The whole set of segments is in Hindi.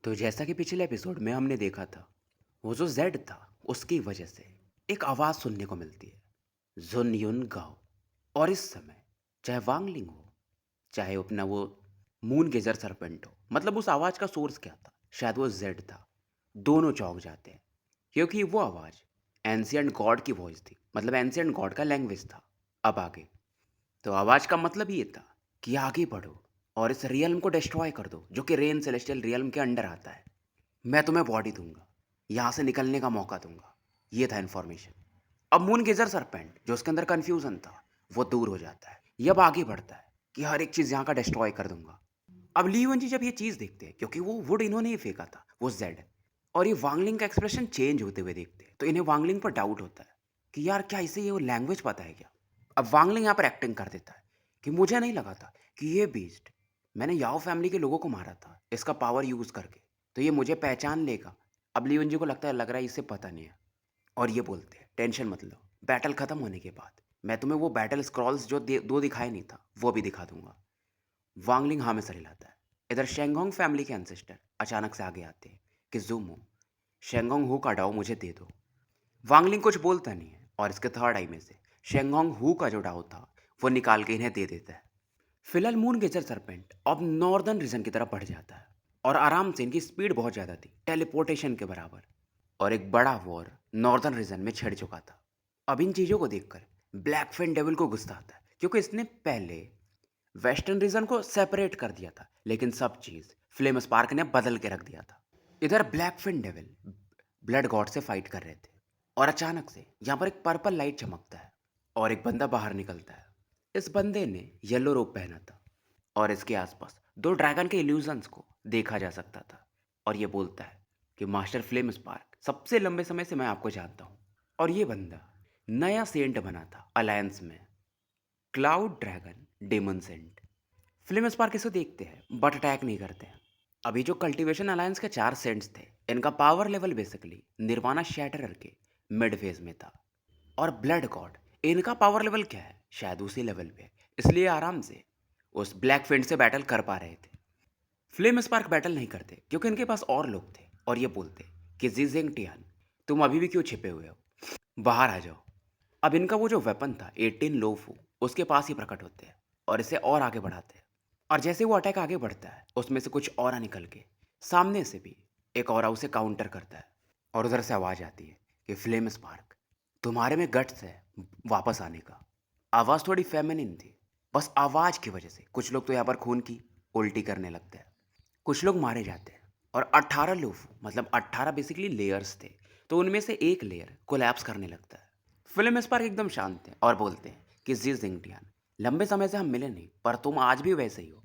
तो जैसा कि पिछले एपिसोड में हमने देखा था, वो जो जेड था, उसकी वजह से एक आवाज़ सुनने को मिलती है, जुन युन गाओ। और इस समय चाहे वांगलिंग हो, चाहे अपना वो मून गेजर सरपेंट हो, मतलब उस आवाज़ का सोर्स क्या था? शायद वो जेड था। दोनों चौंक जाते हैं, क्योंकि वो आवाज़ एंशियंट गॉड की वॉइस थी, मतलब एंशियंट गॉड का लैंग्वेज था। अब आगे तो आवाज़ का मतलब ये था कि आगे बढ़ो और इस रियल्म को डिस्ट्रॉय कर दो, जो कि रेन सेलेस्टियल रियल्म के अंडर आता है। मैं तुम्हें बॉडी दूंगा, यहाँ से निकलने का मौका दूंगा। ये था इन्फॉर्मेशन। अब मून गेजर सरपेंट, जो उसके अंदर कन्फ्यूजन था, वो दूर हो जाता है। ये अब आगे बढ़ता है कि हर एक चीज़ यहाँ का डिस्ट्रॉय कर दूंगा। अब लीवन जी जब ये चीज़ देखते हैं, क्योंकि वो वुड इन्होंने ही फेंका था, वो जेड, और ये वांगलिंग का एक्सप्रेशन चेंज होते हुए देखते हैं, तो इन्हें वांगलिंग पर डाउट होता है कि यार क्या इसे ये लैंग्वेज पता है क्या। अब वांगलिंग यहाँ पर एक्टिंग कर देता है कि मुझे नहीं लगा था कि ये बीस्ट, मैंने याओ फैमिली के लोगों को मारा था इसका पावर यूज़ करके, तो ये मुझे पहचान लेगा। अब लीवन जी को लग रहा है इसे पता नहीं है, और ये बोलते हैं टेंशन मत लो, बैटल खत्म होने के बाद मैं तुम्हें वो बैटल स्क्रॉल्स जो दो दिखाए नहीं था, वो भी दिखा दूंगा। वांगलिंग हाँ में सर हिलाता है। इधर शेंगोंग फैमिली के एंसेस्टर अचानक से आगे आते हैं कि ज़ूमो, शेंगोंग हू का डाओ मुझे दे दो। वांगलिंग कुछ बोलता नहीं है, और इसके थर्ड आई में से शेंगोंग हू का जो डाओ था, वो निकाल के इन्हें दे देता है। फिलहाल मून गेजर सरपेंट अब नॉर्दर्न रीजन की तरफ बढ़ जाता है, और आराम से, इनकी स्पीड बहुत ज़्यादा थी, टेलीपोर्टेशन के बराबर। और एक बड़ा वॉर नॉर्दर्न रीजन में छिड़ चुका था। अब इन चीज़ों को देखकर ब्लैक फिन डेविल को गुस्सा आता है, क्योंकि इसने पहले वेस्टर्न रीजन को सेपरेट कर दिया था, लेकिन सब चीज़ फ्लेम स्पार्क ने बदल के रख दिया था। इधर black fin devil blood god से फाइट कर रहे थे, और अचानक से यहाँ पर एक पर्पल लाइट चमकता है, और एक बंदा बाहर निकलता है। इस बंदे ने येलो रोब पहना था, और इसके आसपास दो ड्रैगन के इल्यूजन्स को देखा जा सकता था। और ये बोलता है कि मास्टर फ्लेम स्पार्क, सबसे लंबे समय से मैं आपको जानता हूँ। और ये बंदा नया सेंट बना था अलायंस में, cloud dragon demon saint. Flame spark इसे देखते हैं बट अटैक नहीं करते हैं। अभी जो कल्टीवेशन अलायंस के 4 सेंट्स थे, इनका पावर लेवल बेसिकली निर्वाणा शैटरर के मिड फेज में था। और ब्लड गॉड, इनका पावर लेवल क्या है, शायद उसी लेवल पे, इसलिए आराम से उस ब्लैक फिंड से बैटल कर पा रहे थे। फ्लेम स्पार्क बैटल नहीं करते, क्योंकि इनके पास और लोग थे, और ये बोलते कि जीजेंग टियान, तुम अभी भी क्यों छिपे हुए हो, बाहर आ जाओ। अब इनका वो जो वेपन था 18 लोफू, उसके पास ही प्रकट होते हैं, और इसे और आगे बढ़ाते हैं। और जैसे वो अटैक आगे बढ़ता है, उसमें से कुछ और निकल के सामने से भी एक और उसे काउंटर करता है। और उधर से आवाज़ आती है कि फ्लेम स्पार्क, तुम्हारे में गट्स है वापस आने का। आवाज़ थोड़ी फेमिनिन थी, बस आवाज़ की वजह से कुछ लोग तो यहाँ पर खून की उल्टी करने लगते हैं, कुछ लोग मारे जाते हैं। और 18 लोफू, मतलब 18 बेसिकली लेयर्स थे, तो उनमें से एक लेयर कोलैप्स करने लगता है। फिल्म स्पार्क एकदम शांत थे और बोलते हैं कि जी जिंगटियान, लंबे समय से हम मिले नहीं, पर तुम आज भी वैसे ही हो।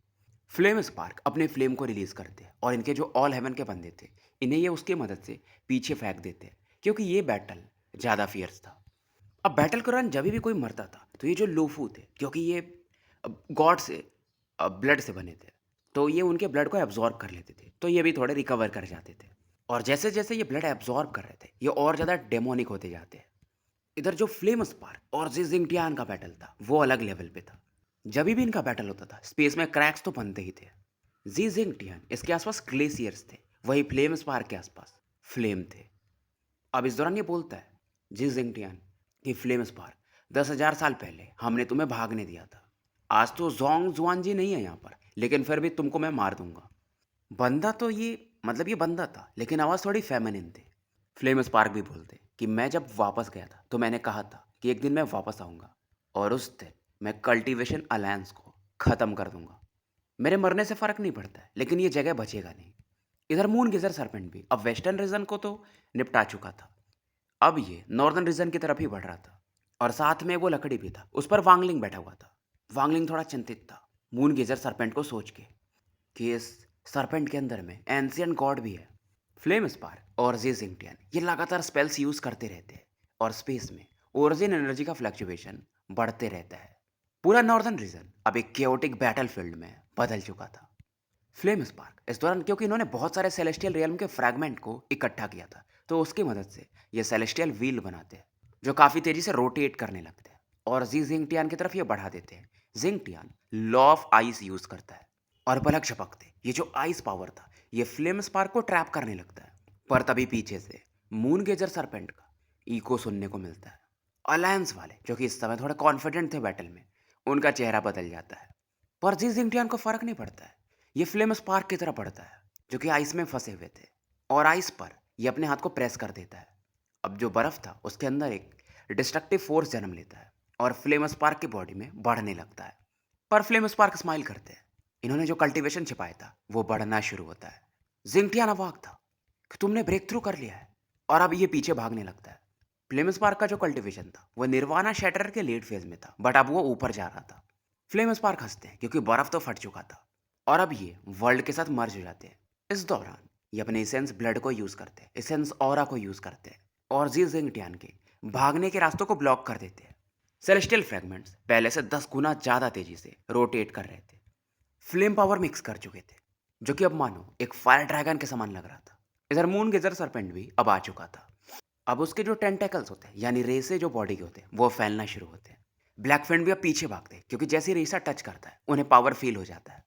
फ्लेम स्पार्क अपने फ्लेम को रिलीज करते हैं, और इनके जो ऑल हेवन के बंदे थे, इन्हें ये उसकी मदद से पीछे फेंक देते हैं, क्योंकि ये बैटल ज़्यादा फियर्स था। अब बैटल के दौरान जब भी कोई मरता था, तो ये जो लोफू थे, क्योंकि ये गॉड से ब्लड से बने थे, तो ये उनके ब्लड को एब्जॉर्ब कर लेते थे, तो ये भी थोड़े रिकवर कर जाते थे। और जैसे जैसे ये ब्लड एब्जॉर्ब कर रहे थे, ये और ज़्यादा डेमोनिक होते जाते हैं। इधर जो फ्लेम स्पार्क और जिंगटियान का बैटल था, वो अलग लेवल पे था। जब भी इनका बैटल होता था, स्पेस में क्रैक्स तो बनते ही थे। जी जिंगटियान इसके आसपास ग्लेशियर्स थे, वही फ्लेम स्पार्क के आसपास फ्लेम थे। अब इस दौरान ये बोलता है जी जिंगटियान कि फ्लेम स्पार्क, 10,000 साल पहले हमने तुम्हें भागने दिया था। आज तो जोंग जुआन जी नहीं है यहाँ पर, लेकिन फिर भी तुमको मैं मार दूंगा। बंदा तो ये, मतलब ये बंदा था, लेकिन आवाज़ थोड़ी फेमिनिन थी। फ्लेम स्पार्क भी बोलते कि मैं जब वापस गया था, तो मैंने कहा था कि एक दिन मैं वापस आऊँगा, और उस दिन मैं कल्टीवेशन अलायंस को ख़त्म कर दूंगा। मेरे मरने से फ़र्क नहीं पड़ता है, लेकिन ये जगह बचेगा नहीं। इधर मून गेजर सरपेंट भी अब वेस्टर्न रीजन को तो निपटा चुका था, अब ये नॉर्दर्न रीजन की तरफ ही बढ़ रहा था। और साथ में वो लकड़ी भी था, उस पर वांगलिंग बैठा हुआ था। वांगलिंग थोड़ा चिंतित था मून गेजर सरपेंट को सोच के कि इस सरपेंट के अंदर में एंशियंट गॉड भी है। फ्लेम स्पार्क और जी जिंगटियन ये लगातार स्पेल्स यूज करते रहते हैं, और स्पेस में ओरिजिन एनर्जी का फ्लक्चुएशन बढ़ते रहता है। पूरा नॉर्दर्न रीजन अब एक केओटिक बैटलफील्ड में बदल चुका था। फ्लेम स्पार्क इस दौरान, क्योंकि इन्होंने बहुत सारे सेलेस्टियल रियल्म के फ्रैगमेंट को इकट्ठा किया था, तो उसकी मदद से ये सेलेस्टियल व्हील बनाते हैं, जो काफ़ी तेज़ी से रोटेट करने लगते हैं, और जी जिंगटियान की तरफ ये बढ़ा देते हैं। जिंगटियान लॉ ऑफ आइस यूज़ करता है, और पलक झपकते ये जो आइस पावर था, ये फ्लेम स्पार्क को ट्रैप करने लगता है। पर तभी पीछे से मून गेजर सरपेंट का इको सुनने को मिलता है। अलायंस वाले जो कि इस समय थोड़े कॉन्फिडेंट थे बैटल में, उनका चेहरा बदल जाता है। पर जी जिंगटियान को फर्क नहीं पड़ता है। ये फ्लेम स्पार्क की तरह पड़ता है जो कि आइस में फंसे हुए थे, और आइस पर ये अपने हाथ को प्रेस कर देता है। अब जो बर्फ था उसके अंदर एक डिस्ट्रक्टिव फोर्स जन्म लेता है और फ्लेम स्पार्क की बॉडी में बढ़ने लगता है। पर फ्लेम स्पार्क स्माइल करते हैं। इन्होंने जो कल्टीवेशन छिपाया था वो बढ़ना शुरू होता है। जिंगटियान अवाक था कि तुमने ब्रेक थ्रू कर लिया है, और अब ये पीछे भागने लगता है। फ्लेम स्पार्क का जो कल्टीवेशन था वो निर्वाणा शैटर के लेट फेज में था, बट अब वो ऊपर जा रहा था। फ्लेम स्पार्क हंसते हैं क्योंकि बर्फ तो फट चुका था और अब ये वर्ल्ड के साथ मर्ज हो जाते हैं। इस दौरान ये अपने इसेंस ब्लड को यूज करते हैं, इसेंस ऑरा को यूज करते हैं, और जी जिंगटियान के भागने के रास्तों को ब्लॉक कर देते हैं। सेलेस्टियल फ्रेगमेंट्स पहले से 10 गुना ज्यादा तेजी से रोटेट कर रहे थे, फ्लेम पावर मिक्स कर चुके थे, जो कि अब मानो एक फायर ड्रैगन के समान लग रहा था। इधर मून गेजर सरपेंट भी अब आ चुका था। अब उसके जो टेंटेकल्स होते हैं यानी रेसे जो बॉडी के होते हैं वो फैलना शुरू होते हैं। ब्लैक फिन भी अब पीछे भागते हैं क्योंकि जैसे ही रेसा टच करता है उन्हें पावर फील हो जाता है।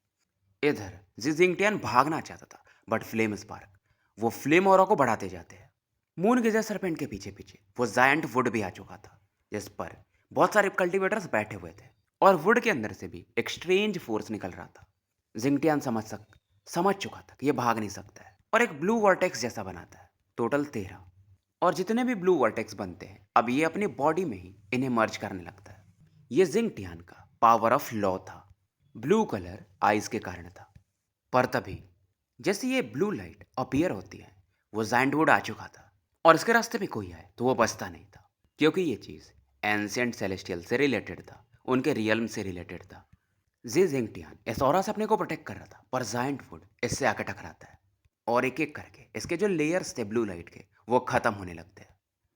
इधर जिंगटियान भागना चाहता था, बट फ्लेम स्पार्क वो फ्लेम ऑरा को बढ़ाते जाते हैं। मून गेजर सरपेंट के पीछे पीछे वो जायंट वुड भी आ चुका था, जिस पर बहुत सारे कल्टीवेटर्स बैठे हुए थे, और वुड के अंदर से भी एक स्ट्रेंज फोर्स निकल रहा था। जिंगटियान समझ चुका था कि ये भाग नहीं सकता है, और एक ब्लू वर्टेक्स जैसा बनाता है। टोटल 13, और जितने भी ब्लू वर्टेक्स बनते हैं अब ये अपनी बॉडी में ही इन्हें मर्ज करने लगता है। ये जिंगटियान का पावर ऑफ लॉ था। ब्लू कलर आइस के कारण था। पर तभी जैसे ये ब्लू लाइट अपीयर होती है, वो जैंडवुड आ चुका था, और इसके रास्ते में कोई आए तो वो बचता नहीं था, क्योंकि ये चीज़ एंशिएंट सेलेस्टियल से रिलेटेड था, उनके रियल्म से रिलेटेड था। जी जिंगटियान इस ऑरा से अपने को प्रोटेक्ट कर रहा था, पर जैंडवुड इससे आके टकराता है, और एक एक करके इसके जो लेयर्स थे ब्लू लाइट के वो खत्म होने लगते हैं।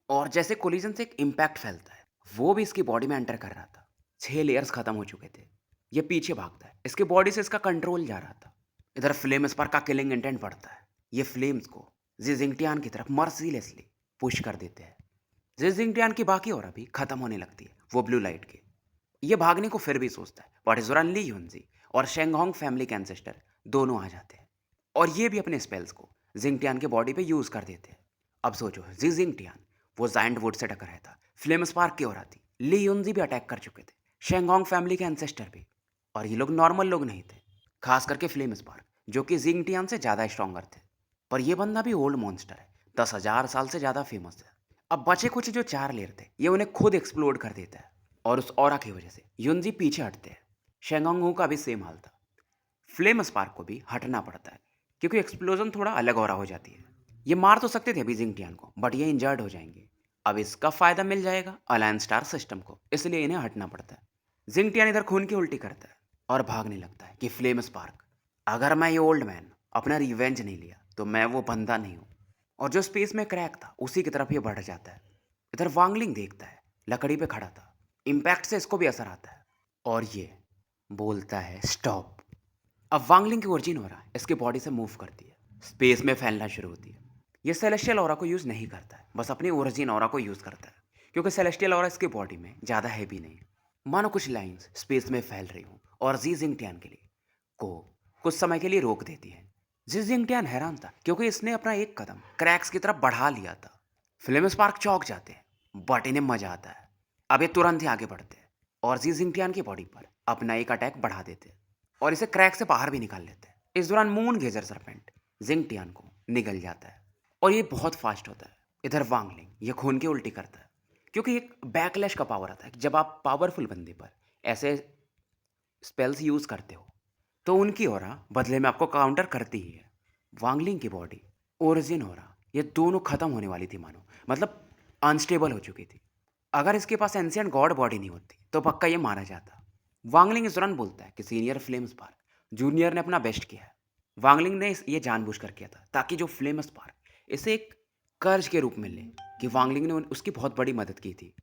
और जैसे कोलिजन से एक इम्पैक्ट फैलता है, वो भी इसकी बॉडी में एंटर कर रहा था। 6 लेयर्स खत्म हो चुके थे। ये पीछे भागता है, इसके बॉडी से इसका कंट्रोल जा रहा था। इधर फ्लेम स्पार्क का किलिंग इंटेंट पड़ता है। ये फ्लेम्स को जिंगटियान की तरफ मर्सीलेसली पुश कर देते हैं। जिंगटियान की बाकी और अभी खत्म होने लगती है वो ब्लू लाइट के। ये भागने को फिर भी सोचता है, बट इस दौरान ली यूनजी और शेंगहोंग फैमिली के एंसेस्टर दोनों आ जाते हैं, और ये भी अपने स्पेल्स को जिंगटियान के बॉडी पे यूज कर देते हैं। अब सोचो, जिंगटियान वो जायंट वुड से टकराया था, फ्लेम स्पार्क की ओर आती, ली यूनजी भी अटैक कर चुके थे, शेंगहोंग फैमिली के एंसेस्टर भी, और ये लोग नॉर्मल लोग नहीं थे, खास करके फ्लेम स्पार्क जो कि जिंगटियान से ज़्यादा स्ट्रॉन्गर थे। पर ये बंदा भी ओल्ड मॉन्स्टर है, 10,000 साल से ज़्यादा फेमस है। अब बचे कुछ जो 4 लेयर थे ये उन्हें खुद एक्सप्लोड कर देता है, और उस ऑरा की वजह से युनजी पीछे हटते हैं। शेंगोंग का भी सेम हाल था। फ्लेम स्पार्क को भी हटना पड़ता है क्योंकि एक्सप्लोजन थोड़ा अलग ऑरा हो जाती है। ये मार तो सकते थे अभी जिंगटियान को, बट ये इंजर्ड हो जाएंगे। अब इसका फायदा मिल जाएगा अलायंस स्टार सिस्टम को, इसलिए इन्हें हटना पड़ता है। जिंगटियान इधर खून की उल्टी करता है और भागने लगता है कि फ्लेम स्पार्क, अगर मैं ये ओल्ड मैन अपना रिवेंज नहीं लिया तो मैं वो बंदा नहीं हूँ। और जो स्पेस में क्रैक था उसी की तरफ ये बढ़ जाता है। इधर वांगलिंग देखता है, लकड़ी पे खड़ा था, इम्पैक्ट से इसको भी असर आता है, और ये बोलता है स्टॉप। अब वांगलिंग की ओरिजिन हो रहा है इसके बॉडी से मूव करती है, स्पेस में फैलना शुरू होती है। ये सेलेस्टियल ऑरा को यूज़ नहीं करता है, बस अपनी ओरिजिन ऑरा को यूज़ करता है, क्योंकि सेलेस्टियल ऑरा इसके बॉडी में ज़्यादा हैवी नहीं है। मानो कुछ लाइंस स्पेस में फैल रही हूँ और जी जिंगटियान के लिए को कुछ समय के लिए रोक देती है। जी जिंगटियान हैरान था क्योंकि इसने अपना एक कदम क्रैक्स की तरफ बढ़ा लिया था। फ्लेम स्पार्क चौंक जाते हैं, बट इन्हें मजा आता है। अब ये तुरंत ही आगे बढ़ते हैं और जी जिंगटियान की बॉडी पर अपना एक अटैक बढ़ा देते हैं और इसे क्रैक से बाहर भी निकाल लेते हैं। इस दौरान मून गेजर सरपेंट जिंगटियान को निगल जाता है और ये बहुत फास्ट होता है। इधर वांगलिंग ये खून की उल्टी करता है क्योंकि एक बैकलैश का पावर आता है। जब आप पावरफुल बंदे पर ऐसे स्पेल्स यूज करते हो तो उनकी ओरा बदले में आपको काउंटर करती ही है। वांगलिंग की बॉडी, ओरिजिन ओरा, ये दोनों खत्म होने वाली थी, मानो मतलब अनस्टेबल हो चुकी थी। अगर इसके पास एंशिएंट गॉड बॉडी नहीं होती तो पक्का ये मारा जाता। वांगलिंग इस दौरान बोलता है कि सीनियर फ्लेम स्पार्क जूनियर ने अपना बेस्ट किया है। वांगलिंग ने ये जानबूझकर किया था ताकि जो फ्लेम स्पार्क इसे एक कर्ज के रूप में ले, कि वांगलिंग ने उसकी बहुत बड़ी मदद की थी,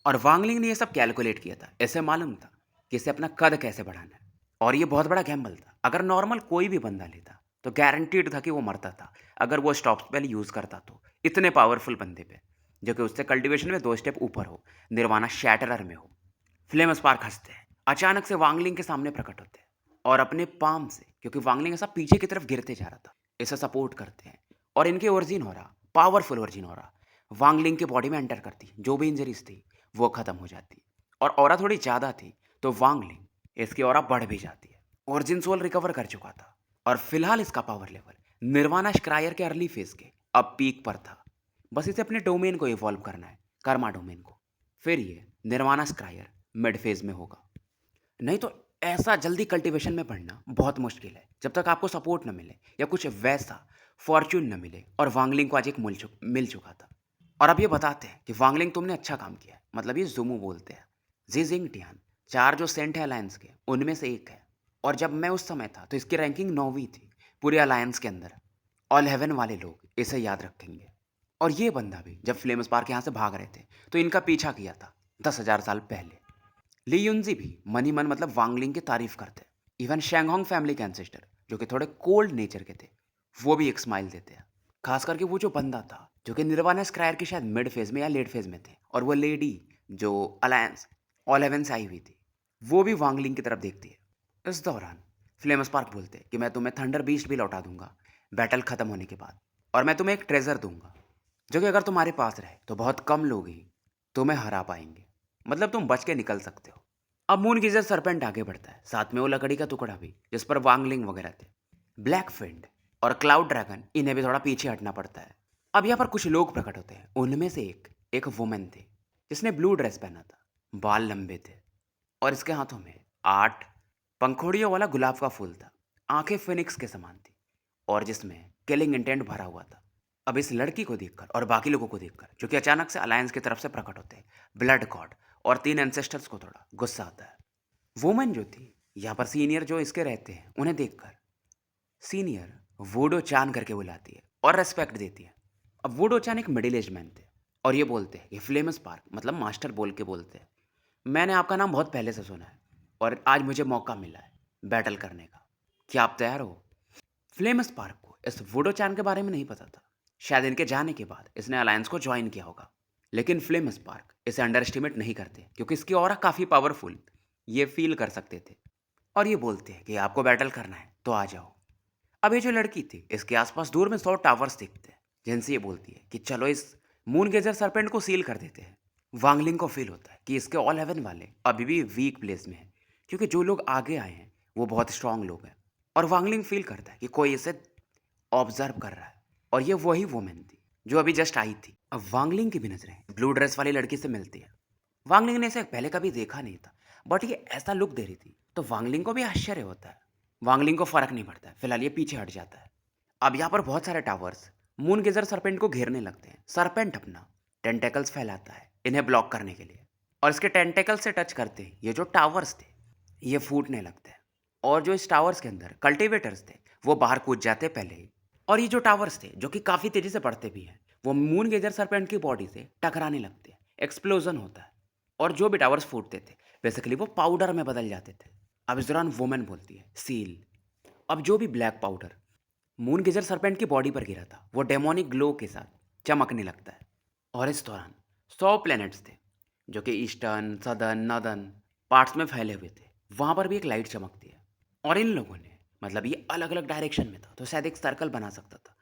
और वांगलिंग ने ये सब कैलकुलेट किया था। ऐसे मालूम था कि इसे अपना कद कैसे बढ़ाना है, और ये बहुत बड़ा गैम्बल था। अगर नॉर्मल कोई भी बंदा लेता तो गारंटीड था कि वो मरता था अगर वो स्टॉप स्पेल यूज़ करता तो इतने पावरफुल बंदे पे, जो कि उससे कल्टीवेशन में 2 स्टेप ऊपर हो, निर्वाणा शैटरर में हो। फ्लेम स्पार्क हंसते हैं, अचानक से वांगलिंग के सामने प्रकट होते हैं और अपने पाम से, क्योंकि वांगलिंग ऐसा पीछे की तरफ गिरते जा रहा था, इसे सपोर्ट करते हैं और इनके ओरिजिन हो रहा पावरफुल ओरिजिन हो रहा वांगलिंग के बॉडी में एंटर करती, जो भी इंजरीज थी वो खत्म हो जाती और ऑरा थोड़ी ज़्यादा थी तो वांगलिंग इसकी ऑरा बढ़ भी जाती है। ओरिजिन सोल रिकवर कर चुका था और फिलहाल इसका पावर लेवल निर्वाणा स्क्रायर के अर्ली फेज के अब पीक पर था। बस इसे अपने डोमेन को इवॉल्व करना है, कर्मा डोमेन को, फिर ये निर्वाणा स्क्रायर मिड फेज में होगा। नहीं तो ऐसा जल्दी कल्टीवेशन में बढ़ना बहुत मुश्किल है जब तक आपको सपोर्ट न मिले या कुछ वैसा फॉर्च्यून न मिले। और वांगलिंग को आज एक मिल चुका था। और अब ये बताते हैं कि वांगलिंग तुमने अच्छा काम किया है, मतलब ये जुमू बोलते हैं। जिजिंग टियान 4 जो सेंट है अलायंस के उनमें से एक है और जब मैं उस समय था तो इसकी रैंकिंग 9वीं थी पूरे अलायंस के अंदर। ऑल हेवन वाले लोग इसे याद रखेंगे। और ये बंदा भी जब फ्लेम स्पार्क यहाँ से भाग रहे थे तो इनका पीछा किया था 10,000 साल पहले। ली युनजी भी मन ही मन मतलब वांगलिंग की तारीफ करते। इवन शेंगहोंग फैमिली के एंसेस्टर जो कि थोड़े कोल्ड नेचर के थे वो भी एक स्माइल देते हैं। खास करके वो जो बंदा था जो कि निर्वाणा स्क्रायर के शायद मिड फेज में या लेट फेज में थे और वो लेडी जो अलायंस ऑल हेवन से आई हुई थी वो भी वांगलिंग की तरफ देखती है। इस दौरान फ्लेम स्पार्क बोलते हैं कि मैं तुम्हें थंडर बीस्ट भी लौटा दूंगा बैटल खत्म होने के बाद, और मैं तुम्हें एक ट्रेजर दूंगा जो कि अगर तुम्हारे पास रहे तो बहुत कम लोग ही तुम्हें हरा पाएंगे, मतलब तुम बच के निकल सकते हो। अब मून गीजर सरपेंट आगे बढ़ता है, साथ में वो लकड़ी का टुकड़ा भी जिस पर वांगलिंग वगैरह थे। ब्लैक फिंड और क्लाउड ड्रैगन इन्हें भी थोड़ा पीछे हटना पड़ता है। अब यहाँ पर कुछ लोग प्रकट होते हैं, उनमें से एक वुमेन थी जिसने ब्लू ड्रेस पहना था, बाल लंबे थे और इसके हाथों में 8 पंखुड़ियों वाला गुलाब का फूल था। आंखें फिनिक्स के समान थी और जिसमें किलिंग इंटेंट भरा हुआ था। अब इस लड़की को देखकर और बाकी लोगों को देखकर जो कि अचानक से अलायंस की तरफ से प्रकट होते हैं ब्लड गॉड और 3 एंसेस्टर्स को थोड़ा गुस्सा आता है। वुमेन जो थी यहाँ पर सीनियर जो इसके रहते हैं उन्हें देखकर सीनियर वुडो चान करके बुलाती है और रेस्पेक्ट देती है। अब वुडो चान एक मिडिल एज मैन थे और ये बोलते हैं कि फ्लेम स्पार्क मतलब मास्टर बोल के बोलते हैं, मैंने आपका नाम बहुत पहले से सुना है और आज मुझे मौका मिला है बैटल करने का, क्या आप तैयार हो? फ्लेम स्पार्क को इस वुडो चान के बारे में नहीं पता था, शायद इनके जाने के बाद इसने अलायंस को ज्वाइन किया होगा। लेकिन फ्लेम स्पार्क इसे अंडर एस्टिमेट नहीं करते क्योंकि इसकी ऑरा काफ़ी पावरफुल ये फील कर सकते थे और ये बोलते हैं कि आपको बैटल करना है तो आ जाओ। अब ये जो लड़की थी इसके आसपास दूर में 100 टावर्स दिखते हैं जिनसे ये बोलती है कि चलो इस मून गेजर सरपेंट को सील कर देते हैं। वांगलिंग को फील होता है कि इसके ऑल हेवन वाले अभी भी वीक प्लेस में हैं क्योंकि जो लोग आगे आए हैं वो बहुत स्ट्रांग लोग हैं। और वांगलिंग फील करता है कि कोई इसे ऑब्जर्व कर रहा है और ये वही वुमेन थी जो अभी जस्ट आई थी। अब वांगलिंग की भी नजरें ब्लू ड्रेस वाली लड़की से मिलती है। वांगलिंग ने इसे पहले कभी देखा नहीं था बट ये ऐसा लुक दे रही थी तो वांगलिंग को भी आश्चर्य होता है। वांगलिंग को फर्क नहीं पड़ता है, फिलहाल ये पीछे हट जाता है। अब यहाँ पर बहुत सारे टावर्स मून गेजर सरपेंट को घेरने लगते हैं। सरपेंट अपना टेंटेकल्स फैलाता है इन्हें ब्लॉक करने के लिए और इसके टेंटेकल से टच करते ही ये जो टावर्स थे ये फूटने लगते हैं और जो इस टावर्स के अंदर कल्टिवेटर्स थे वो बाहर कूद जाते पहले ही। और ये जो टावर्स थे जो कि काफ़ी तेज़ी से बढ़ते भी हैं वो मून गेजर सरपेंट की बॉडी से टकराने लगते हैं, एक्सप्लोजन होता है और जो भी टावर्स फूटते थे बेसिकली वो पाउडर में बदल जाते थे। अब इस दौरान वुमेन बोलती है सील। अब जो भी ब्लैक पाउडर मून गेजर सरपेंट की बॉडी पर गिरा था वो डेमोनिक ग्लो के साथ चमकने लगता है और इस दौरान 100 प्लैनेट्स थे जो कि ईस्टर्न सदर्न नॉर्दर्न पार्ट्स में फैले हुए थे, वहाँ पर भी एक लाइट चमकती है। और इन लोगों ने मतलब ये अलग अलग डायरेक्शन में था तो शायद एक सर्कल बना सकता था,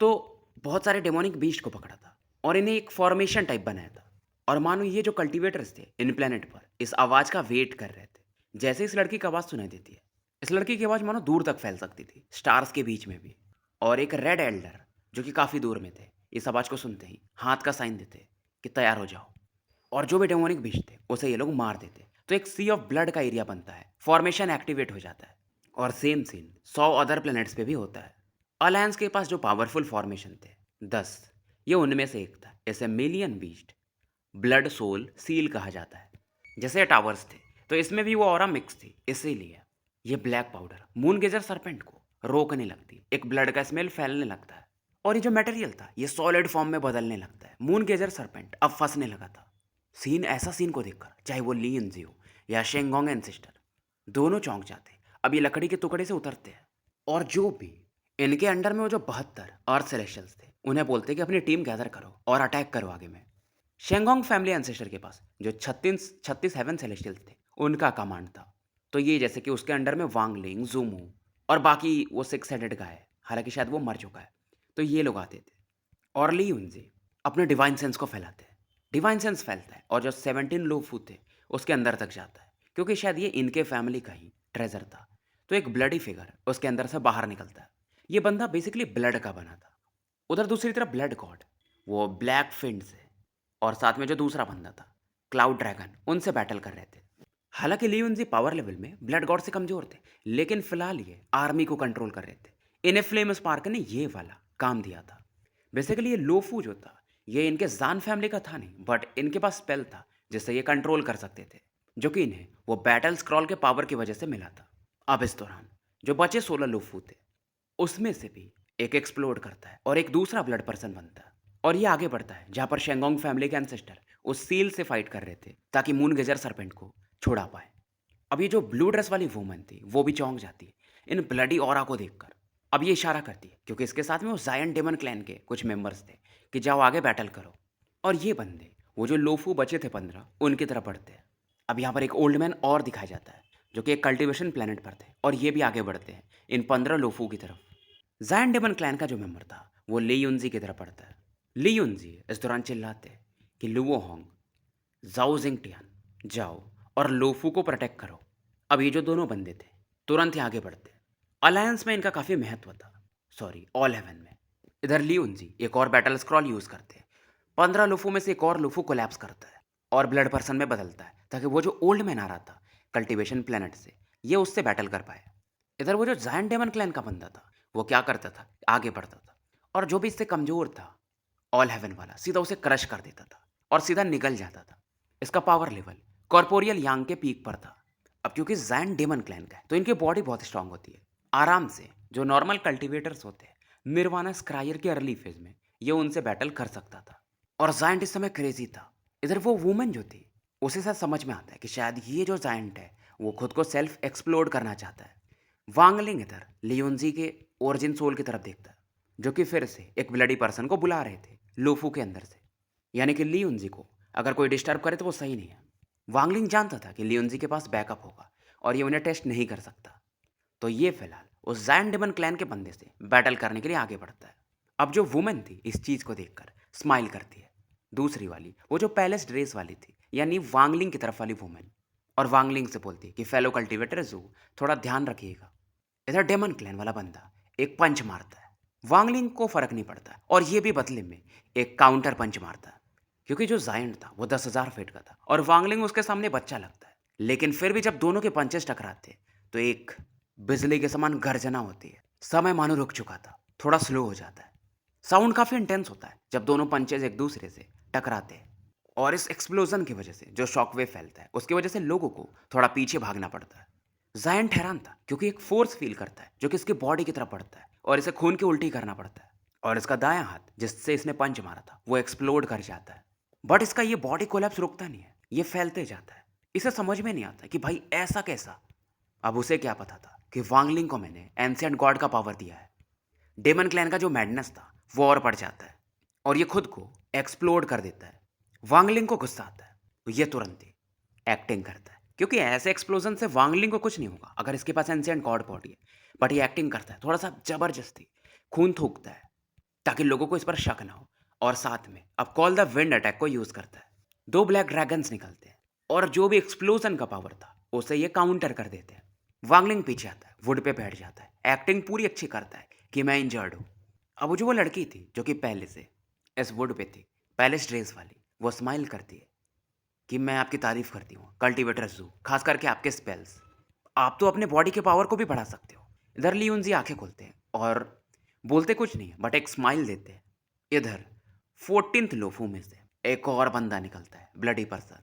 तो बहुत सारे डेमोनिक बीस्ट को पकड़ा था और इन्हें एक फॉर्मेशन टाइप बनाया था। और मानो ये जो कल्टीवेटर्स थे इन प्लेनेट पर इस आवाज़ का वेट कर रहे थे। जैसे इस लड़की की आवाज़ सुनाई देती है इस लड़की की आवाज़ मानो दूर तक फैल सकती थी, स्टार्स के बीच में भी। और एक रेड एल्डर जो कि काफ़ी दूर में थे इस आवाज़ को सुनते ही हाथ का साइन देते कि तैयार हो जाओ और जो भी डेमोनिक बीस्ट थे उसे ये लोग मार देते तो एक सी ऑफ ब्लड का एरिया बनता है, फॉर्मेशन एक्टिवेट हो जाता है। और सेम सीन 100 अदर प्लैनेट्स पे भी होता है। अलायंस के पास जो पावरफुल फॉर्मेशन थे 10, ये उनमें से एक था। इसे million beast blood soul seal कहा जाता है। जैसे टावर्स थे तो इसमें भी वो ऑरा मिक्स थी, इसीलिए ये ब्लैक पाउडर मून गेजर सरपेंट को रोकने लगती, एक ब्लड का स्मेल फैलने लगता है और ये जो मटेरियल था ये सॉलिड फॉर्म में बदलने लगता है। मून गेजर सरपेंट अब फंसने लगा था। ऐसा सीन को देखकर चाहे वो ली इंजी हो या शेंगोंग एंसेस्टर दोनों चौंक जाते। अब ये लकड़ी के टुकड़े से उतरते हैं और जो भी इनके अंडर में वो जो 72 अर्थ सेलेस्टियल्स थे उन्हें बोलते कि अपनी टीम गैदर करो और अटैक करो आगे में। शेंगोंग फैमिली एंसेस्टर के पास जो 36 हेवन सेलेस्टियल्स थे उनका कमांड था, तो ये जैसे कि उसके अंडर में वांगलिंग जूमू और बाकी वो 6 हेडेड गाय हालांकि शायद वो मर चुका है। तो ये लोग आते थे और ली उनसे अपने डिवाइन सेंस को फैलाते हैं। डिवाइन सेंस फैलता है और जो 17 लोफू थे उसके अंदर तक जाता है, क्योंकि शायद ये इनके फैमिली का ही ट्रेजर था। तो एक ब्लडी फिगर उसके अंदर से बाहर निकलता है। ये बंदा बेसिकली ब्लड का बना था। उधर दूसरी तरफ ब्लड गॉड, वो ब्लैक फिंड से, और साथ में जो दूसरा बंदा था क्लाउड ड्रैगन, उनसे बैटल कर रहे थे। हालांकि लियोनजी पावर लेवल में ब्लड गॉड से कमजोर थे, लेकिन फिलहाल ये आर्मी को कंट्रोल कर रहे थे। इन्हें फ्लेम स्पार्क ने ये वाला काम दिया था। बेसिकली ये लोफू जो था ये इनके जान फैमिली का था नहीं, बट इनके पास स्पेल था जिससे ये कंट्रोल कर सकते थे, जो कि इन्हें वो बैटल स्क्रॉल के पावर की वजह से मिला था। अब इस दौरान जो बचे 16 लोफू थे उसमें से भी एक एक्सप्लोड करता है और एक दूसरा ब्लड पर्सन बनता है, और ये आगे बढ़ता है जहां पर शेंगोंग फैमिली के एंसेस्टर उस सील से फाइट कर रहे थे ताकि मून गेजर सरपेंट को छुड़ा पाए। अब ये जो ब्लू ड्रेस वाली वूमन थी वो भी चौंक जाती है इन ब्लडी ऑरा को देखकर। अब ये इशारा करती है क्योंकि इसके साथ में वो जायन डेमन क्लैन के कुछ मेंबर्स थे कि जाओ आगे बैटल करो। और ये बंदे वो जो लोफू बचे थे 15 उनकी तरफ बढ़ते हैं। अब यहाँ पर एक ओल्ड मैन और दिखाया जाता है जो कि एक कल्टीवेशन प्लेनेट पर थे, और ये भी आगे बढ़ते हैं इन 15 लोफू की तरफ। जायन डेमन क्लैन का जो मेंबर था वो ली यूनजी की तरफ बढ़ता है। ली यूनजी इस दौरान चिल्लाते हैं कि लुओ होंग, जाओ जिंगटियान जाओ और लोफू को प्रोटेक्ट करो। अब ये जो दोनों बंदे थे तुरंत ही आगे बढ़ते। अलायंस में इनका काफ़ी महत्व था, सॉरी ऑल हेवन में। इधर लियोनजी एक और बैटल स्क्रॉल यूज़ करते हैं। 15 लूफू में से एक और लूफू कोलैप्स करता है और ब्लड पर्सन में बदलता है ताकि वो जो ओल्ड मैन आ रहा था कल्टीवेशन प्लेनेट से, ये उससे बैटल कर पाए। इधर वो जो जायंट डेमन क्लैन का बंदा था वो क्या करता था, आगे बढ़ता था और जो भी इससे कमज़ोर था ऑल हेवन वाला सीधा उसे क्रश कर देता था और सीधा निकल जाता था। इसका पावर लेवल कॉर्पोरियल यांग के पीक पर था। अब क्योंकि जैन डेमन क्लैन का है तो इनकी बॉडी बहुत स्ट्रांग होती है। आराम से जो नॉर्मल कल्टीवेटर्स होते हैं निर्वाणा स्क्रायर के अर्ली फेज में ये उनसे बैटल कर सकता था। और जायंट इस समय क्रेजी था। इधर वो वुमेन जो थी उसे शायद समझ में आता है कि शायद ये जो जायंट है वो खुद को सेल्फ एक्सप्लोर करना चाहता है। वांगलिंग इधर लियोनजी के ओरिजिन सोल की तरफ देखता है, जो कि फिर से एक ब्लडी पर्सन को बुला रहे थे लोफू के अंदर से। यानी कि लियोनजी को अगर कोई डिस्टर्ब करे तो वो सही नहीं है। वांगलिंग जानता था कि लियोनजी के पास बैकअप होगा और ये उन्हें टेस्ट नहीं कर सकता। तो ये फिलहाल उस जैन डेमन क्लैन के बंदे से बैटल करने के लिए आगे बढ़ता है। अब जो वुमेन थी इस चीज़ को देखकर स्माइल करती है। दूसरी वाली वो जो पैलेस ड्रेस वाली थी यानी वांगलिंग की तरफ वाली वुमेन, और वांगलिंग से बोलती है कि फेलो कल्टीवेटर जू थोड़ा ध्यान रखिएगा। इधर डेमन क्लैन वाला बंदा एक पंच मारता है। वांगलिंग को फर्क नहीं पड़ता और ये भी बदले में एक काउंटर पंच मारता है, क्योंकि जो जायंट था वो 10,000 फीट का था और वांगलिंग उसके सामने बच्चा लगता है। लेकिन फिर भी जब दोनों के पंचेस टकराते तो एक बिजली के समान गर्जना होती है। समय मानो रुक चुका था, थोड़ा स्लो हो जाता है। साउंड काफी इंटेंस होता है जब दोनों पंचेस एक दूसरे से टकराते हैं, और इस एक्सप्लोजन की वजह से जो शॉकवेव फैलता है उसकी वजह से लोगों को थोड़ा पीछे भागना पड़ता है। जायंट हैरान था क्योंकि एक फोर्स फील करता है जो कि इसकी बॉडी की तरफ बढ़ता है और इसे खून की उल्टी करना पड़ता है, और इसका दायां हाथ जिससे इसने पंच मारा था वो एक्सप्लोड कर जाता है। बट इसका ये बॉडी कोलैप्स रुकता नहीं है, ये फैलते जाता है। इसे समझ में नहीं आता कि भाई ऐसा कैसा। अब उसे क्या पता था कि वांगलिंग को मैंने एंशिएंट गॉड का पावर दिया है। डेमन क्लैन का जो मैडनेस था वो और बढ़ जाता है और ये खुद को एक्सप्लोड कर देता है। वांगलिंग को गुस्सा आता है तो ये तुरंत ही एक्टिंग करता है, क्योंकि ऐसे एक्सप्लोजन से वांगलिंग को कुछ नहीं होगा अगर इसके पास एंशिएंट गॉड बॉडी है। बट ये एक्टिंग करता है थोड़ा सा जबरदस्ती, खून थूकता है ताकि लोगों को इस पर शक ना हो, और साथ में अब कॉल द विंड अटैक को यूज करता है। दो ब्लैक ड्रैगन्स निकलते हैं और जो भी एक्सप्लोजन का पावर था उसे ये काउंटर कर देते हैं। वांगलिंग पीछे आता है, वुड पे बैठ जाता है, एक्टिंग पूरी अच्छी करता है कि मैं इंजर्ड हूँ। अब वो जो वो लड़की थी जो कि पहले से इस वुड पे थी, पैलेस ड्रेस वाली, वो स्माइल करती है कि मैं आपकी तारीफ करती हूँ कल्टीवेटर जू, खास करके आपके स्पेल्स। आप तो अपने बॉडी के पावर को भी बढ़ा सकते हो। इधर लियोनजी आंखें खोलते हैं और बोलते कुछ नहीं है बट एक स्माइल देते हैं। इधर 14th लोफू में से एक और बंदा निकलता है, ब्लडी पर्सन,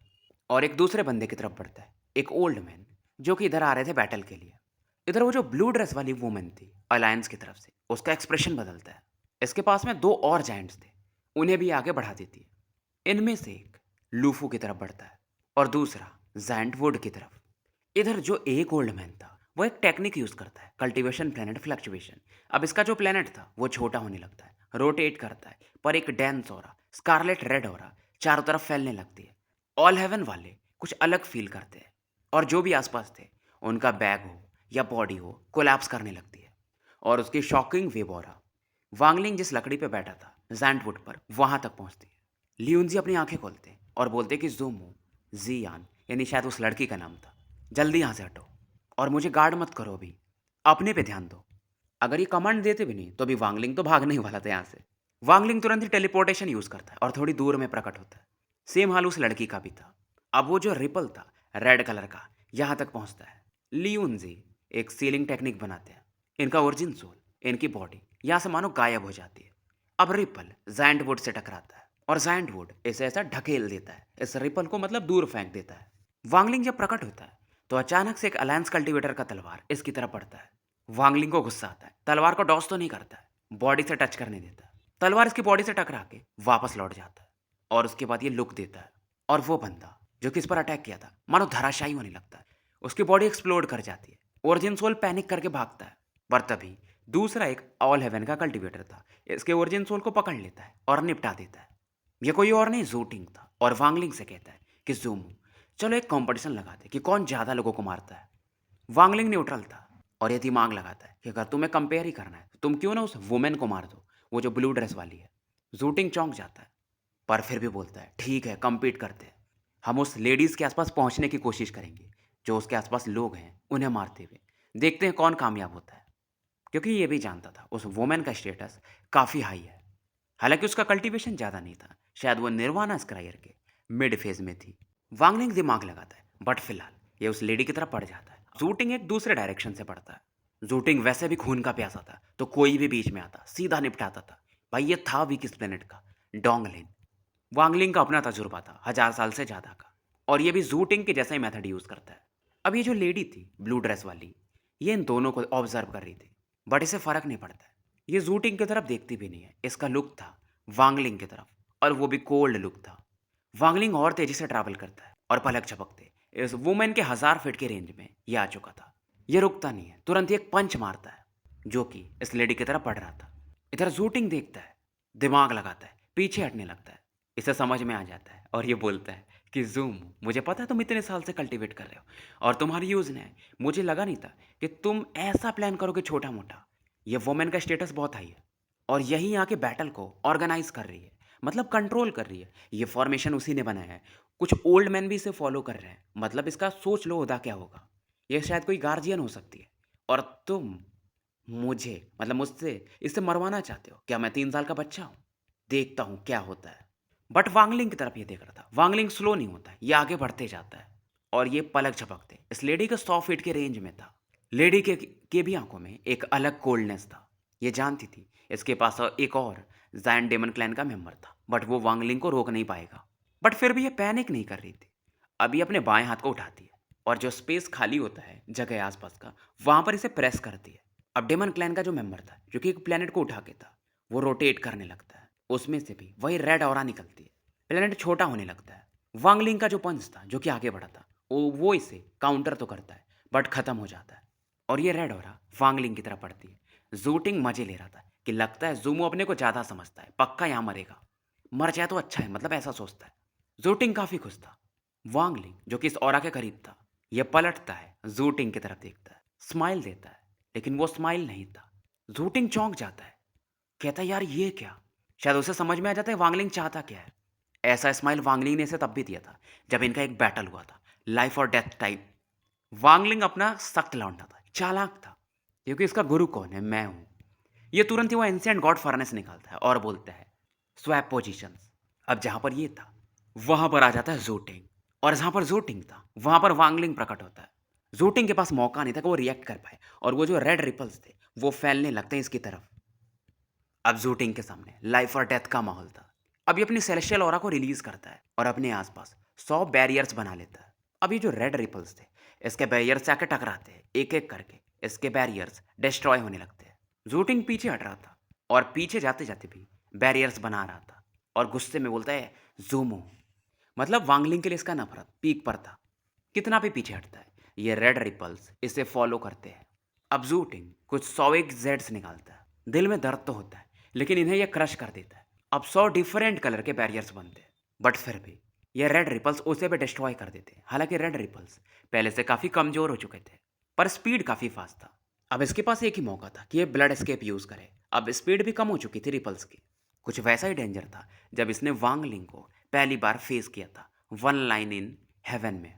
और एक दूसरे बंदे की तरफ बढ़ता है, एक ओल्ड मैन जो कि इधर आ रहे थे बैटल के लिए। इधर वो जो ब्लू ड्रेस वाली वुमेन थी अलायंस की तरफ से, उसका एक्सप्रेशन बदलता है। इसके पास में दो और जायंट्स थे, उन्हें भी आगे बढ़ा देती है। इनमें से एक लूफू की तरफ बढ़ता है और दूसरा जैंट वुड की तरफ। इधर जो एक ओल्ड मैन था वो एक टेक्निक यूज करता है, कल्टीवेशन प्लेनेट फ्लक्चुएशन। अब इसका जो प्लेनेट था वो छोटा होने लगता है, रोटेट करता है, पर एक dense aura, scarlet red aura चारों तरफ फैलने लगती है। ऑल हेवन वाले कुछ अलग फील करते हैं और जो भी आसपास थे उनका बैग हो या बॉडी हो कोलैप्स करने लगती है। और उसकी शॉकिंग वेव ऑरा वांगलिंग जिस लकड़ी पे बैठा था जैंटवुड पर वहां तक पहुंचती है। लियूनजी अपनी आंखें खोलते और बोलते कि ज़ूमू जियान, यानी शायद उस लड़की का नाम था, जल्दी यहाँ से हटो और मुझे गार्ड मत करो अभी, अपने पे ध्यान दो। अगर ये कमांड देते भी नहीं तो अभी वांगलिंग तो भागने ही वाला था यहाँ से। वांगलिंग तुरंत ही टेलीपोर्टेशन यूज करता है और थोड़ी दूर में प्रकट होता है। सेम हाल उस लड़की का भी था। अब वो जो रिपल था रेड कलर का यहाँ तक पहुंचता है। लियून जी एक सीलिंग टेक्निक बनाते हैं। इनका ओरिजिन सोल, इनकी बॉडी यहाँ से मानो गायब हो जाती है। अब रिपल जैंटवुड से टकराता है और जैंटवुड इसे ऐसा ढकेल देता है, इस रिपल को मतलब दूर फेंक देता है। वांगलिंग जब प्रकट होता है तो अचानक से एक अलायंस कल्टीवेटर का तलवार इसकी तरफ पड़ता है। वांगलिंग को गुस्सा आता है, तलवार को डॉस तो नहीं करता है, बॉडी से टच करने देता है। तलवार इसकी बॉडी से टकरा के वापस लौट जाता है और उसके बाद ये लुक देता है और वो बंदा जो कि इस पर अटैक किया था मानो धराशायी होने लगता है। उसकी बॉडी एक्सप्लोड कर जाती है। ओरिजिन सोल पैनिक करके भागता है, पर तभी दूसरा एक ऑल हेवन का कल्टीवेटर था, इसके ओरिजिन सोल को पकड़ लेता है और निपटा देता है। ये कोई और नहीं ज़ूटिंग था और वांगलिंग से कहता है कि ज़ूमू चलो एक कंपटीशन लगाते कि कौन ज़्यादा लोगों को मारता है। वांगलिंग न्यूट्रल था और ये दिमाग लगाता है कि अगर तुम्हें कंपेयर ही करना है तो तुम क्यों ना उस वुमेन को मार दो, वो जो ब्लू ड्रेस वाली है। ज़ूटिंग चौंक जाता है पर फिर भी बोलता है ठीक है, compete करते हैं। हम उस लेडीज़ के आसपास पहुंचने की कोशिश करेंगे जो उसके आसपास लोग हैं उन्हें मारते हुए, देखते हैं कौन कामयाब होता है। क्योंकि ये भी जानता था उस वुमेन का स्टेटस काफ़ी हाई है। हालांकि उसका कल्टीवेशन ज़्यादा नहीं था, शायद वो निर्वाणा स्क्रायर के मिड फेज में थी। वांगलिंग दिमाग लगाता है बट फिलहाल ये उस लेडी की तरफ पड़ जाता है। जूटिंग एक दूसरे डायरेक्शन से पड़ता है। जूटिंग वैसे भी खून का प्यासा था तो कोई भी बीच में आता सीधा निपटाता था। भाई ये था भी किस प्लेनेट का, डोंगलिन। वांगलिंग का अपना तजुर्बा था 1000 साल से ज़्यादा का, और ये भी जूटिंग के जैसा ही मेथड यूज़ करता है। अब ये जो लेडी थी ब्लू ड्रेस वाली, ये इन दोनों को ऑब्जर्व कर रही थी बट इसे फ़र्क नहीं पड़ता है। ये जूटिंग की तरफ देखती भी नहीं है। इसका लुक था वांगलिंग की तरफ, और वो भी कोल्ड लुक था। वांगलिंग और तेजी से ट्रैवल करता है और पलक झपकते इस वुमेन के 1000 फीट के रेंज में ये आ चुका था। ये रुकता नहीं है, तुरंत ही एक पंच मारता है जो कि इस लेडी की तरफ पड़ रहा था। इधर जूटिंग देखता है, दिमाग लगाता है, पीछे हटने लगता है। इसे समझ में आ जाता है और ये बोलता है कि जूम, मुझे पता है तुम इतने साल से कल्टीवेट कर रहे हो और तुम्हारी यूज़ ने मुझे लगा नहीं था कि तुम ऐसा प्लान करोगे छोटा मोटा। ये वुमेन का स्टेटस बहुत हाई है और यही आके बैटल को ऑर्गेनाइज कर रही है, मतलब कंट्रोल कर रही है। ये फॉर्मेशन उसी ने बनाया है। कुछ ओल्ड मैन भी इसे फॉलो कर रहे हैं, मतलब इसका सोच लो उदा क्या होगा। ये शायद कोई गार्जियन हो सकती है और तुम मुझे मतलब मुझसे इसे मरवाना चाहते हो क्या? मैं 3 साल का बच्चा हूँ? देखता हूँ क्या होता है। बट वांगलिंग की तरफ ये देख रहा था। वांगलिंग स्लो नहीं होता है, ये आगे बढ़ते जाता है और ये पलक झपकते इस लेडी के 100 फीट के रेंज में था। लेडी के भी आंखों में एक अलग कोल्डनेस था। ये जानती थी इसके पास एक और जैन डेमन क्लैन का मेंबर था, बट वो वांगलिंग को रोक नहीं पाएगा। बट फिर भी ये पैनिक नहीं कर रही थी। अभी अपने बाएं हाथ को उठाती है और जो स्पेस खाली होता है जगह आसपास का, वहां पर इसे प्रेस करती है। अब डेमन क्लैन का जो मेंबर था जो कि एक प्लेनेट को उठा के था, वो रोटेट करने लगता है। उसमें से भी वही रेड ऑरा निकलती है। प्लेनेट छोटा होने लगता है। वांगलिंग का जो पंच था जो कि आगे बढ़ा था, वो इसे काउंटर तो करता है बट खत्म हो जाता है और ये रेड ऑरा वांगलिंग की तरफ पड़ती है। जूटिंग मजे ले रहा था कि लगता है जूमो अपने को ज़्यादा समझता है, पक्का यहाँ मरेगा, मर जाए तो अच्छा है, मतलब ऐसा सोचता है। जूटिंग काफ़ी खुश था। वांगलिंग जो कि इस ऑरा के करीब था, यह पलटता है, जूटिंग की तरफ देखता है, स्माइल देता है, लेकिन वो स्माइल नहीं था। जूटिंग चौंक जाता है, कहता है यार ये क्या? शायद उसे समझ में आ जाता है वांगलिंग चाहता क्या है। ऐसा स्माइल वांगलिंग ने इसे तब भी दिया था जब इनका एक बैटल हुआ था, लाइफ और डेथ टाइप। वांगलिंग अपना सख्त लौंडा था, चालाक था, क्योंकि इसका गुरु कौन है? मैं हूं। ये तुरंत ही वो एंशिएंट गॉड फर्नेस निकालता है और बोलता है स्वैप पोजीशंस। अब जहां पर ये था वहां पर आ जाता है जूटिंग, और जहां पर जूटिंग था वहां पर वांगलिंग प्रकट होता है। जूटिंग के पास मौका नहीं था कि वो रिएक्ट कर पाए, और वो जो रेड रिपल्स थे वो फैलने लगते हैं इसकी तरफ। अब जूटिंग के सामने लाइफ और डेथ का माहौल था। अब ये अपनी सेलेस्टियल ऑरा को रिलीज करता है और अपने आसपास 100 बैरियर्स बना लेता है। अब ये जो रेड रिपल्स थे इसके बैरियर्स से आके टकराते हैं, एक एक करके इसके बैरियर्स डिस्ट्रॉय होने लगते हैं। जूटिंग पीछे हट रहा था और पीछे जाते जाते भी बैरियर्स बना रहा था और गुस्से में बोलता है जूमो। मतलब वांगलिंग के लिए इसका नफरत पीक पर था। कितना भी पीछे हटता है ये रेड रिपल्स इसे फॉलो करते हैं। अब जूटिंग कुछ 100 जेड्स निकालता है। दिल में दर्द तो होता है लेकिन इन्हें यह क्रश कर देता है। अब 100 डिफरेंट कलर के बैरियर्स बनते हैं, बट फिर भी ये रेड रिपल्स उसे भी डिस्ट्रॉय कर देते हैं। हालांकि रेड रिपल्स पहले से काफ़ी कमज़ोर हो चुके थे पर स्पीड काफ़ी फास्ट था। अब इसके पास एक ही मौका था कि ये ब्लड एस्केप यूज़ करे। अब स्पीड भी कम हो चुकी थी रिपल्स की। कुछ वैसा ही डेंजर था जब इसने वांग लिंग को पहली बार फेस किया था वन लाइन इन हेवन में।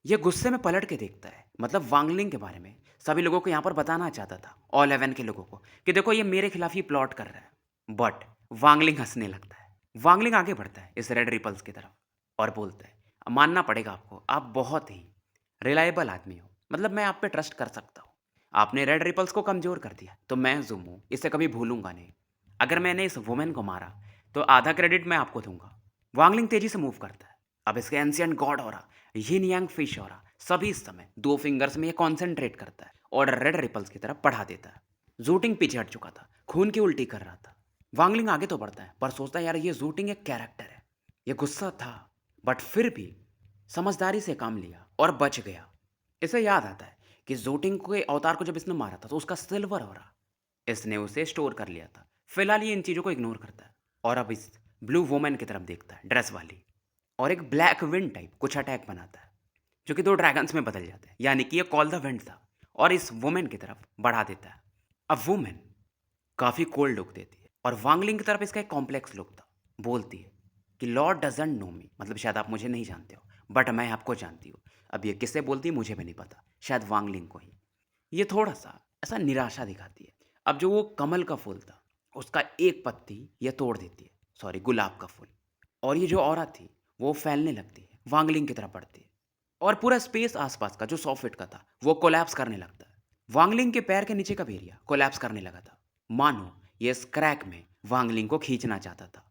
ये गुस्से में पलट के देखता है, मतलब वांगलिंग के बारे में सभी लोगों को यहाँ पर बताना चाहता था, ऑल हेवन के लोगों को, कि देखो ये मेरे खिलाफ ही प्लॉट कर रहा है। बट वांगलिंग हंसने लगता है। वांगलिंग आगे बढ़ता है इस रेड रिपल्स की तरफ और बोलता है, मानना पड़ेगा आपको, आप बहुत ही रिलायबल आदमी हो, मतलब मैं आप पे ट्रस्ट कर सकता हूँ। आपने रेड रिपल्स को कमज़ोर कर दिया, तो मैं ज़ूम हूँ, इसे कभी भूलूंगा नहीं। अगर मैंने इस वुमेन को मारा, तो आधा क्रेडिट मैं आपको दूंगा। वांगलिंग तेजी से मूव करता है। अब इसके एंशिएंट गॉड हो रहा, यिन यांग फिश हो रहा, सभी इस समय 2 फिंगर्स में ये कॉन्सेंट्रेट करता है और रेड रिपल्स की तरफ बढ़ा देता है। जूटिंग पीछे हट चुका था, खून की उल्टी कर रहा था। वांगलिंग आगे तो बढ़ता है, पर सोचता है यार ये जूटिंग एक कैरेक्टर है। ये गुस्सा था, बट फिर भी समझदारी से काम लिया और बच गया। इसे याद आता है कि जोटिंग के अवतार को जब इसने मारा था तो उसका सिल्वर हो रहा, इसने उसे स्टोर कर लिया था। फिलहाल ये इन चीज़ों को इग्नोर करता है और अब इस ब्लू वुमेन की तरफ देखता है, ड्रेस वाली, और एक ब्लैक विंड टाइप कुछ अटैक बनाता है जो कि 2 ड्रैगन्स में बदल जाते हैं, यानी कि ये कॉल द विंड था, और इस वुमेन की तरफ बढ़ा देता है। अब वुमेन काफ़ी कोल्ड लुक देती है और वांगलिंग की तरफ इसका एक कॉम्प्लेक्स लुक था। बोलती है कि लॉर्ड डजंट नो मी, मतलब शायद आप मुझे नहीं जानते हो, बट मैं आपको जानती हूँ। अब ये किससे बोलती है मुझे भी नहीं पता, शायद वांगलिंग को ही। ये थोड़ा सा ऐसा निराशा दिखाती है। अब जो वो कमल का फूल था, उसका एक पत्ती ये तोड़ देती है, सॉरी गुलाब का फूल, और ये जो औरत थी वो फैलने लगती है, वांगलिंग की तरफ बढ़ती है, और पूरा स्पेस आसपास का जो 100 फीट का था वो कोलैप्स करने लगता है। वांगलिंग के पैर के नीचे का भी एरिया कोलैप्स करने लगा था, मानो ये इस क्रैक में वांगलिंग को खींचना चाहता था।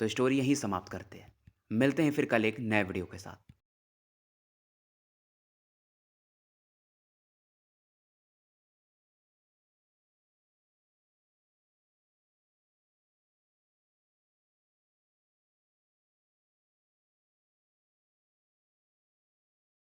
तो स्टोरी यहीं समाप्त करते हैं। मिलते हैं फिर कल एक नए वीडियो के साथ।